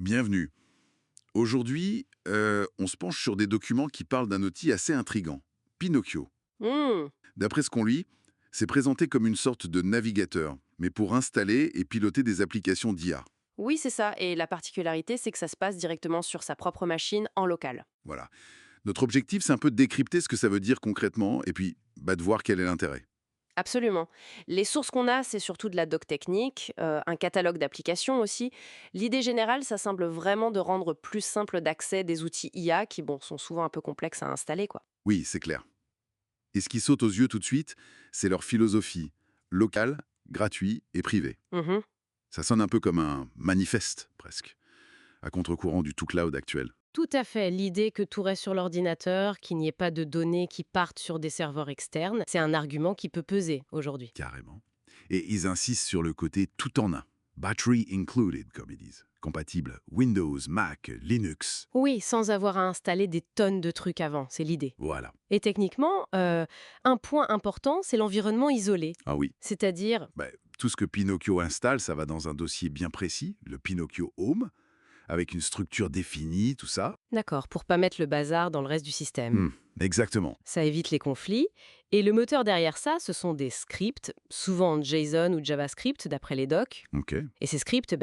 Bienvenue. Aujourd'hui, on se penche sur des documents qui parlent d'un outil assez intrigant, Pinocchio. Hmm, D'après ce qu'on lit, c'est présenté comme une sorte de navigateur, mais pour installer et piloter des applications d'IA. oui, c'est ça. Et la particularité, c'est que ça se passe directement sur sa propre machine en local. Voilà. Notre objectif, c'est un peu de décrypter ce que ça veut dire concrètement, et puis de voir quel est l'intérêt. Absolument. Les sources qu'on a, c'est surtout de la doc technique, un catalogue d'applications aussi. L'idée générale, ça semble vraiment de rendre plus simple d'accès des outils IA qui, bon, sont souvent un peu complexes à installer, quoi. Oui, c'est clair. Et ce qui saute aux yeux tout de suite, c'est leur philosophie, local, gratuit et privé. Mhm. Ça sonne un peu comme un manifeste, presque, à contre-courant du tout cloud actuel. Tout à fait. L'idée que tout reste sur l'ordinateur, qu'il n'y ait pas de données qui partent sur des serveurs externes, c'est un argument qui peut peser aujourd'hui. Carrément. Et ils insistent sur le côté tout en un. Battery included, comme ils disent. Compatible Windows, Mac, Linux. Oui, sans avoir à installer des tonnes de trucs avant, c'est l'idée. Voilà. Et techniquement, un point important, c'est l'environnement isolé. Ah oui. C'est-à-dire, Tout ce que Pinocchio installe, ça va dans un dossier bien précis, le Pinocchio Home, avec une structure définie, tout ça. d'accord, pour pas mettre le bazar dans le reste du système. Hmm, exactement. Ça évite les conflits. Et le moteur derrière ça, ce sont des scripts, souvent en JSON ou JavaScript, d'après les docs. Ok. Et ces scripts,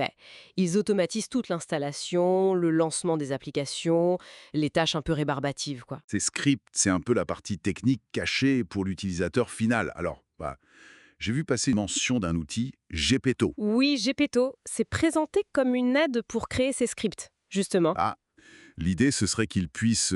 ils automatisent toute l'installation, le lancement des applications, les tâches un peu rébarbatives, quoi. Ces scripts, c'est un peu la partie technique cachée pour l'utilisateur final. Alors, j'ai vu passer une mention d'un outil, Gepetto. Oui, Gepetto, c'est présenté comme une aide pour créer ces scripts, justement. Ah, l'idée, ce serait qu'il puisse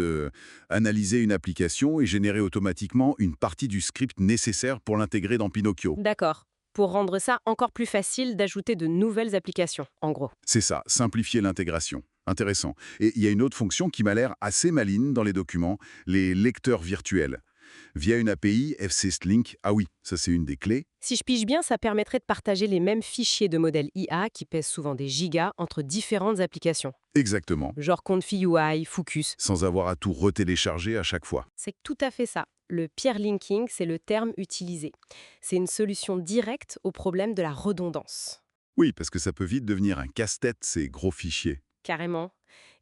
analyser une application et générer automatiquement une partie du script nécessaire pour l'intégrer dans Pinocchio. D'accord. Pour rendre ça encore plus facile d'ajouter de nouvelles applications, en gros. C'est ça, simplifier l'intégration. Intéressant. Et il y a une autre fonction qui m'a l'air assez maligne dans les documents, les lecteurs virtuels. Via une API, FCStlink, ah oui, ça c'est une des clés. Si je pige bien, ça permettrait de partager les mêmes fichiers de modèles IA qui pèsent souvent des gigas entre différentes applications. Exactement. Genre Confi UI, Focus. Sans avoir à tout retélécharger à chaque fois. C'est tout à fait ça. Le peer linking, c'est le terme utilisé. C'est une solution directe au problème de la redondance. Oui, parce que ça peut vite devenir un casse-tête, ces gros fichiers. Carrément.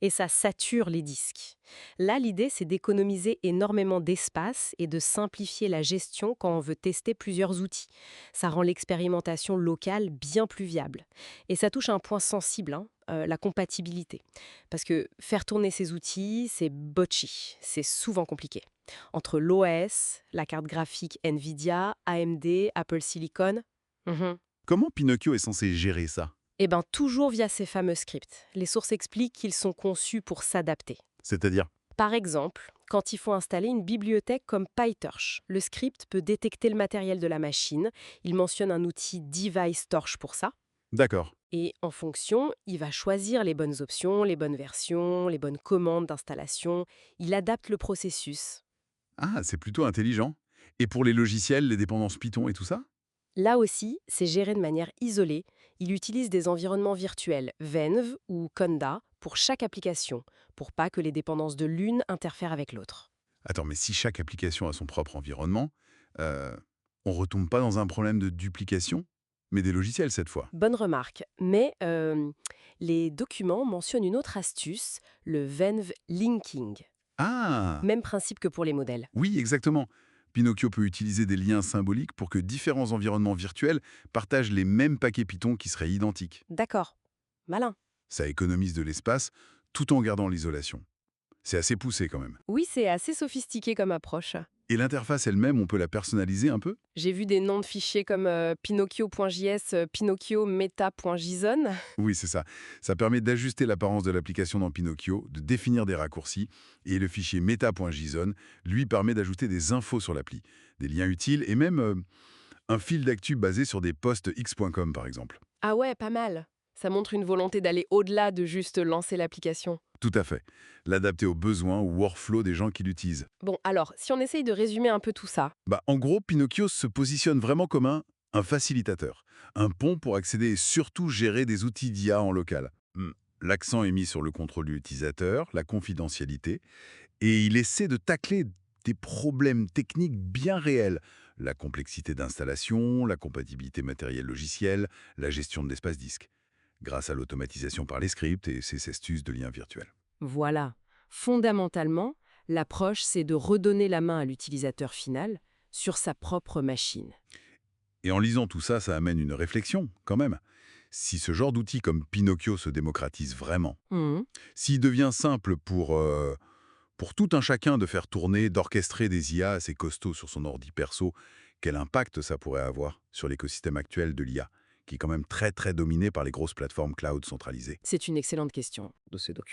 Et ça sature les disques. Là, l'idée, c'est d'économiser énormément d'espace et de simplifier la gestion quand on veut tester plusieurs outils. Ça rend l'expérimentation locale bien plus viable. Et ça touche à un point sensible, la compatibilité. Parce que faire tourner ces outils, c'est botchy, c'est souvent compliqué. Entre l'OS, la carte graphique NVIDIA, AMD, Apple Silicon. Comment Pinocchio est censé gérer ça? Eh bien, toujours via ces fameux scripts. Les sources expliquent qu'ils sont conçus pour s'adapter. C'est-à-dire? Par exemple, quand il faut installer une bibliothèque comme PyTorch, le script peut détecter le matériel de la machine, il mentionne un outil DeviceTorch pour ça, D'accord. et en fonction, il va choisir les bonnes options, les bonnes versions, les bonnes commandes d'installation, il adapte le processus. Ah, c'est plutôt intelligent. Et pour les logiciels, les dépendances Python et tout ça? Là aussi, c'est géré de manière isolée. Il utilise des environnements virtuels Venv ou Conda pour chaque application, pour pas que les dépendances de l'une interfèrent avec l'autre. Attends, mais si chaque application a son propre environnement, euh, on retombe pas dans un problème de duplication, mais des logiciels cette fois. Bonne remarque, mais les documents mentionnent une autre astuce, le Venv linking. Ah, Même principe que pour les modèles. oui, exactement. Pinocchio peut utiliser des liens symboliques pour que différents environnements virtuels partagent les mêmes paquets Python qui seraient identiques. D'accord, malin. Ça économise de l'espace tout en gardant l'isolation. C'est assez poussé quand même. Oui, c'est assez sophistiqué comme approche. Et l'interface elle-même, on peut la personnaliser un peu? J'ai vu des noms de fichiers comme pinocchio.js, pinocchio.meta.json. Oui, c'est ça. Ça permet d'ajuster l'apparence de l'application dans Pinocchio, de définir des raccourcis, et le fichier meta.json lui permet d'ajouter des infos sur l'appli, des liens utiles et même un fil d'actu basé sur des posts x.com par exemple. Ah ouais, pas mal. Ça montre une volonté d'aller au-delà de juste lancer l'application. Tout à fait. L'adapter aux besoins ou workflow des gens qui l'utilisent. Bon, alors, si on essaye de résumer un peu tout ça. En gros, Pinocchio se positionne vraiment comme un facilitateur, un pont pour accéder et surtout gérer des outils d'IA en local. L'accent est mis sur le contrôle de l'utilisateur, la confidentialité, et il essaie de tacler des problèmes techniques bien réels. La complexité d'installation, la compatibilité matérielle-logicielle, la gestion de l'espace disque. grâce à l'automatisation par les scripts et ces astuces de liens virtuels. Voilà. Fondamentalement, l'approche, c'est de redonner la main à l'utilisateur final sur sa propre machine. Et en lisant tout ça, ça amène une réflexion, quand même. Si ce genre d'outil comme Pinocchio se démocratise vraiment, Mhm. s'il devient simple pour tout un chacun de faire tourner, d'orchestrer des IA assez costauds sur son ordi perso, quel impact ça pourrait avoir sur l'écosystème actuel de l'IA, qui est quand même très très dominé par les grosses plateformes cloud centralisées? C'est une excellente question de ce document.